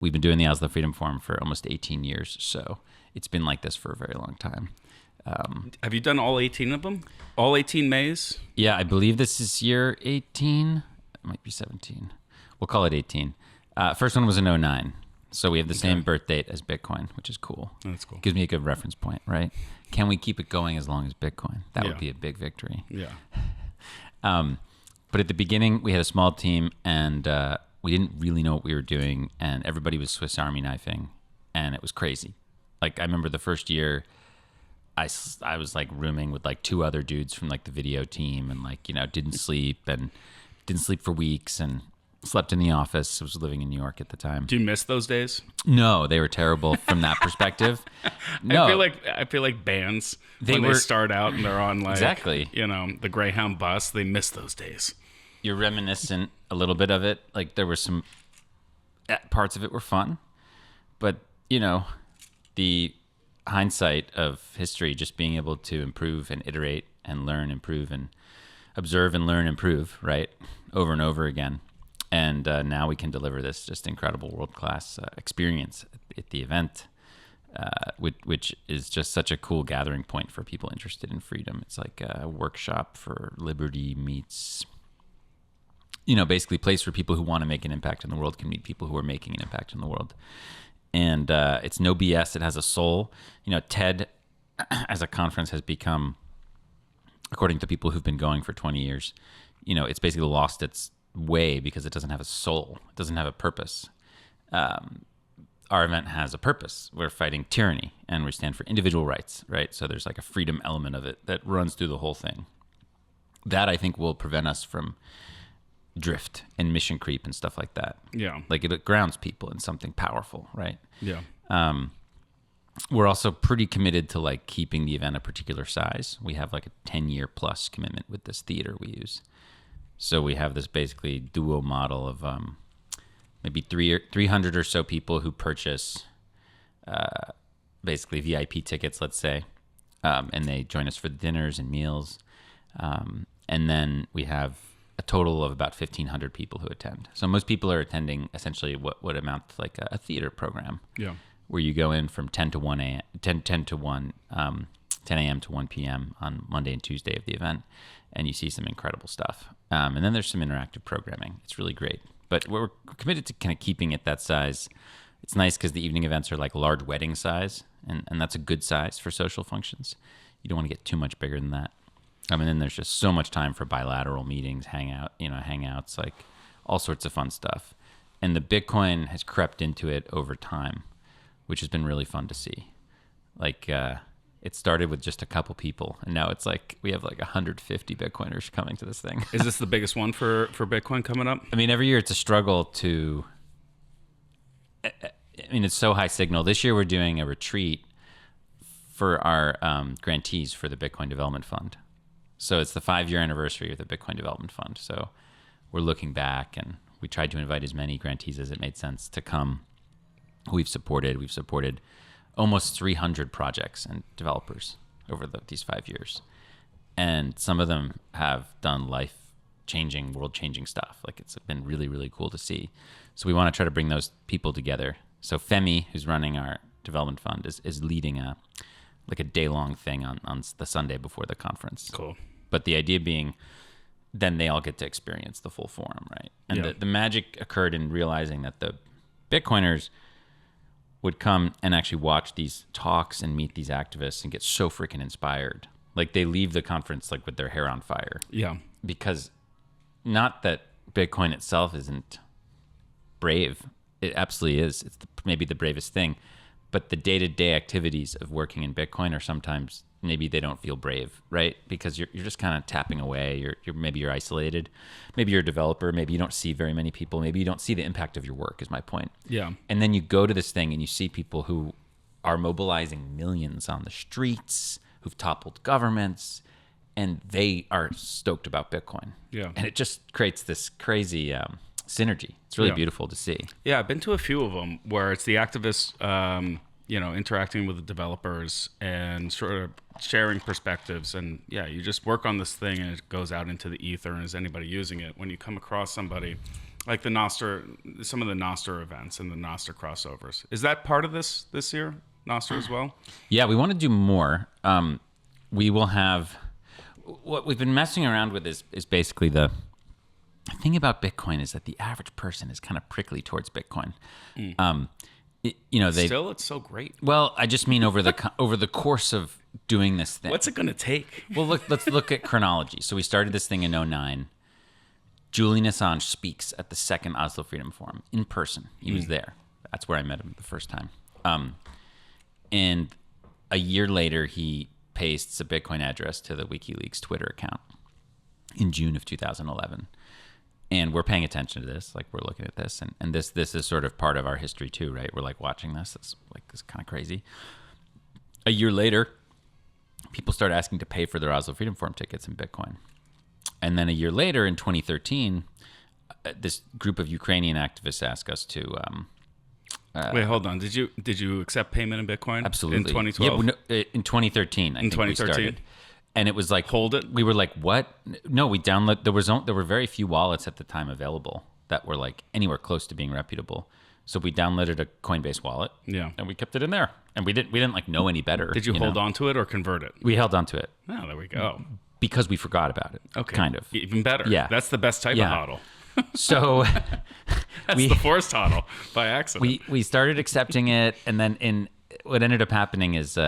we've been doing the Oslo Freedom Forum for almost 18 years. So it's been like this for a very long time. Have you done all 18 of them? All 18 Mays? Yeah, I believe this is year 18. It might be 17. We'll call it 18. First one was in 09. So we have the same birth date as Bitcoin, which is cool. That's cool. Gives me a good reference point, right? Can we keep it going as long as Bitcoin? That would be a big victory. Yeah. But at the beginning, we had a small team, and we didn't really know what we were doing, and everybody was Swiss Army knifing, and it was crazy. Like, I remember the first year, I was like rooming with like 2 other dudes from like the video team, and like, you know, didn't sleep for weeks, and slept in the office. I was living in New York at the time. Do you miss those days? No, they were terrible from that perspective. No, I feel like bands when they start out and they're on like you know, the Greyhound bus, they miss those days. You're reminiscent a little bit of it. Like there were some parts of it were fun, but you know, the hindsight of history, just being able to improve and iterate and learn, improve and observe and learn, improve, right, over and over again. And now we can deliver this just incredible world-class experience at the event, which is just such a cool gathering point for people interested in freedom. It's like a workshop for liberty meets, you know, basically a place where people who want to make an impact in the world can meet people who are making an impact in the world. And it's no BS. It has a soul. You know, TED as a conference has become, according to people who've been going for 20 years, you know, it's basically lost its way because it doesn't have a soul. It doesn't have a purpose. Our event has a purpose. We're fighting tyranny, and we stand for individual rights, right? So there's like a freedom element of it that runs through the whole thing. That, I think, will prevent us from drift and mission creep and stuff like that. Yeah. Like it grounds people in something powerful, right? Yeah. We're also pretty committed to like keeping the event a particular size. We have like a 10-year plus commitment with this theater we use. So we have this basically duo model of maybe 300 or so people who purchase basically VIP tickets, let's say, and they join us for the dinners and meals. And then we have a total of about 1,500 people who attend. So most people are attending essentially what would amount to like a theater program. Yeah. Where you go in from 10 to 1 a.m., 10 to 1, 10 a.m. to 1 p.m. on Monday and Tuesday of the event, and you see some incredible stuff. And then there's some interactive programming. It's really great. But we're committed to kind of keeping it that size. It's nice because the evening events are like large wedding size, and that's a good size for social functions. You don't want to get too much bigger than that. And then there's just so much time for bilateral meetings, hangouts, like all sorts of fun stuff. And the Bitcoin has crept into it over time, which has been really fun to see. Like, it started with just a couple people, and now it's like we have like 150 Bitcoiners coming to this thing. Is this the biggest one for Bitcoin coming up? I mean, every year it's a struggle to... I mean, it's so high signal. This year we're doing a retreat for our grantees for the Bitcoin Development Fund. So it's the 5-year anniversary of the Bitcoin Development Fund. So we're looking back, and we tried to invite as many grantees as it made sense to come. We've supported almost 300 projects and developers over these 5 years. And some of them have done life-changing, world-changing stuff. Like, it's been really, really cool to see. So we want to try to bring those people together. So Femi, who's running our development fund, is leading a day-long thing on the Sunday before the conference. Cool. But the idea being, then they all get to experience the full forum, right? And the magic occurred in realizing that the Bitcoiners would come and actually watch these talks and meet these activists and get so freaking inspired. Like, they leave the conference like with their hair on fire. Yeah. Because not that Bitcoin itself isn't brave. It absolutely is. It's maybe the bravest thing. But the day-to-day activities of working in Bitcoin are sometimes, maybe they don't feel brave, right? Because you're just kind of tapping away. Maybe you're isolated. Maybe you're a developer. Maybe you don't see very many people. Maybe you don't see the impact of your work, is my point. Yeah. And then you go to this thing and you see people who are mobilizing millions on the streets, who've toppled governments, and they are stoked about Bitcoin. Yeah. And it just creates this crazy synergy. It's really beautiful to see. Yeah, I've been to a few of them where it's the activists, interacting with the developers and sort of sharing perspectives. And you just work on this thing and it goes out into the ether. And is anybody using it? When you come across somebody Like the Nostr, some of the Nostr events and the Nostr crossovers. Is that part of this year, Nostr as well? Yeah, we want to do more. We will have what we've been messing around with is basically the thing about Bitcoin is that the average person is kind of prickly towards Bitcoin. It's so great. Well, I just mean over the course of doing this thing. What's it going to take? Well, let's look at chronology. So we started this thing in 2009. Julian Assange speaks at the second Oslo Freedom Forum in person. He was there. That's where I met him the first time. And a year later, he pastes a Bitcoin address to the WikiLeaks Twitter account in June of 2011. And we're paying attention to this. Like, we're looking at this. And this is sort of part of our history, too, right? We're, like, watching this. It's kind of crazy. A year later, people start asking to pay for their Oslo Freedom Forum tickets in Bitcoin. And then a year later, in 2013, this group of Ukrainian activists asked us to... Wait, hold on. Did you accept payment in Bitcoin? Absolutely. In 2012? Yeah, in 2013, I think 2013? We started. And it was like... Hold it? We were like, what? No, we download... There were very few wallets at the time available that were like anywhere close to being reputable. So we downloaded a Coinbase wallet. Yeah. And we kept it in there. And we didn't like know any better. Did you hold on to it or convert it? We held on to it. Oh, there we go. Because we forgot about it. Okay. Kind of. Even better. Yeah. That's the best type of hodl. So that's the forced hodl by accident. We started accepting it, and then what ended up happening is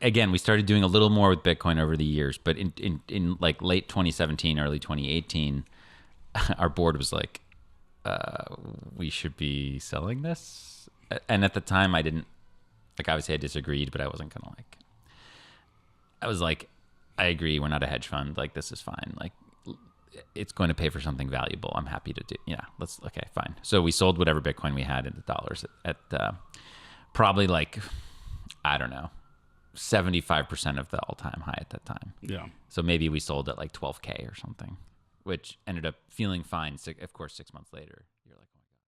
again, we started doing a little more with Bitcoin over the years, but in like late 2017, early 2018, our board was like, we should be selling this. And at the time I didn't, like, obviously I disagreed, but I wasn't going to like, I was like, I agree. We're not a hedge fund. Like, this is fine. Like, it's going to pay for something valuable. I'm happy to do. Yeah, okay, fine. So we sold whatever Bitcoin we had in the dollars at probably like, I don't know, 75% of the all-time high at that time. Yeah. So maybe we sold at like 12K or something, which ended up feeling fine, of course, 6 months later.